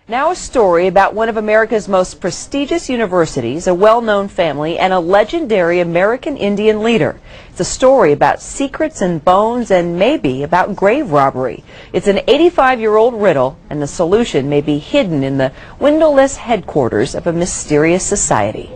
Now a story about one of America's most prestigious universities, a well-known family, and a legendary American Indian leader. It's a story about secrets and bones and maybe about grave robbery. It's an 85-year-old riddle, and the solution may be hidden in the windowless headquarters of a mysterious society.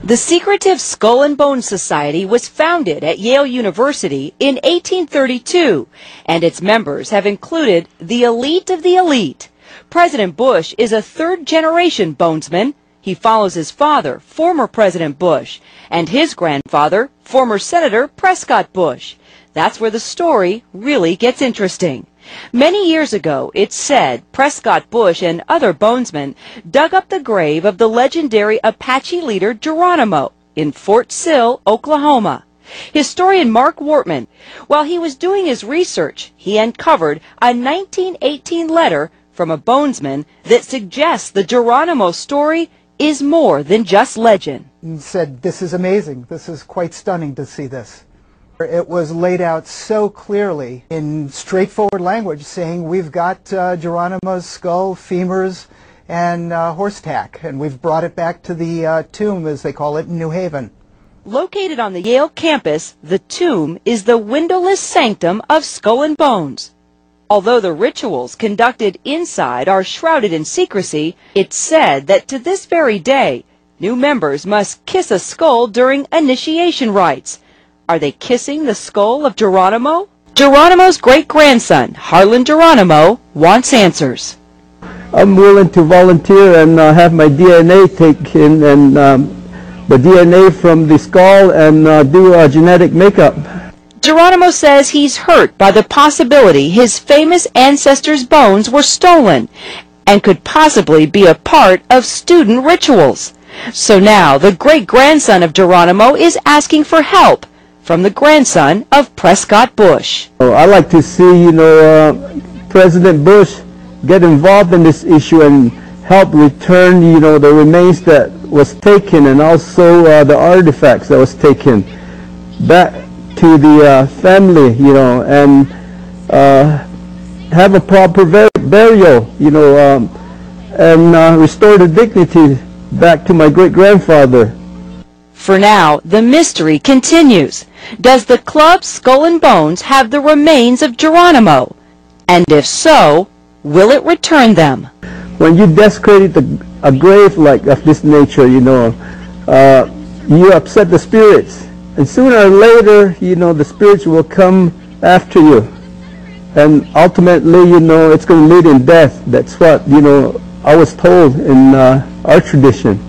The secretive Skull and Bones Society was founded at Yale University in 1832, and its members have included the elite of the elite. President Bush is a third-generation bonesman. He follows his father, former President Bush, and his grandfather, former Senator Prescott Bush. That's where the story really gets interesting. Many years ago, it's said Prescott Bush and other bonesmen dug up the grave of the legendary Apache leader Geronimo in Fort Sill, Oklahoma. Historian Mark Wortman, while he was doing his research, he uncovered a 1918 letter from a bonesman that suggests the Geronimo story is more than just legend. He said, "This is amazing. This is quite stunning to see this." It was laid out so clearly in straightforward language, saying we've got Geronimo's skull, femurs, and horse tack, and we've brought it back to the tomb, as they call it, in New Haven. Located on the Yale campus, the tomb is the windowless sanctum of Skull and Bones. Although the rituals conducted inside are shrouded in secrecy, it's said that to this very day, new members must kiss a skull during initiation rites. Are they kissing the skull of Geronimo? Geronimo's great-grandson, Harlan Geronimo, wants answers. I'm willing to volunteer and have my DNA taken and the DNA from the skull and do a genetic makeup. Geronimo says he's hurt by the possibility his famous ancestors' bones were stolen and could possibly be a part of student rituals. So now the great-grandson of Geronimo is asking for help from the grandson of Prescott Bush. I like to see, President Bush get involved in this issue and help return, the remains that was taken and also the artifacts that was taken back to the family, and have a proper burial, and restore the dignity back to my great-grandfather. For now, the mystery continues. Does the club Skull and Bones have the remains of Geronimo? And if so, will it return them? When you desecrate a grave like of this nature, you upset the spirits. And sooner or later, the spirits will come after you. And ultimately, it's going to lead in death. That's what, I was told in our tradition.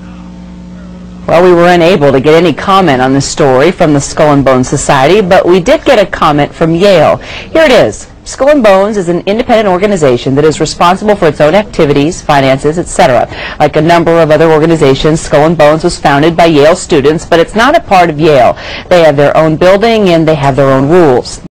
Well, we were unable to get any comment on the story from the Skull and Bones Society, but we did get a comment from Yale. Here it is. Skull and Bones is an independent organization that is responsible for its own activities, finances, etc. Like a number of other organizations, Skull and Bones was founded by Yale students, but it's not a part of Yale. They have their own building and they have their own rules.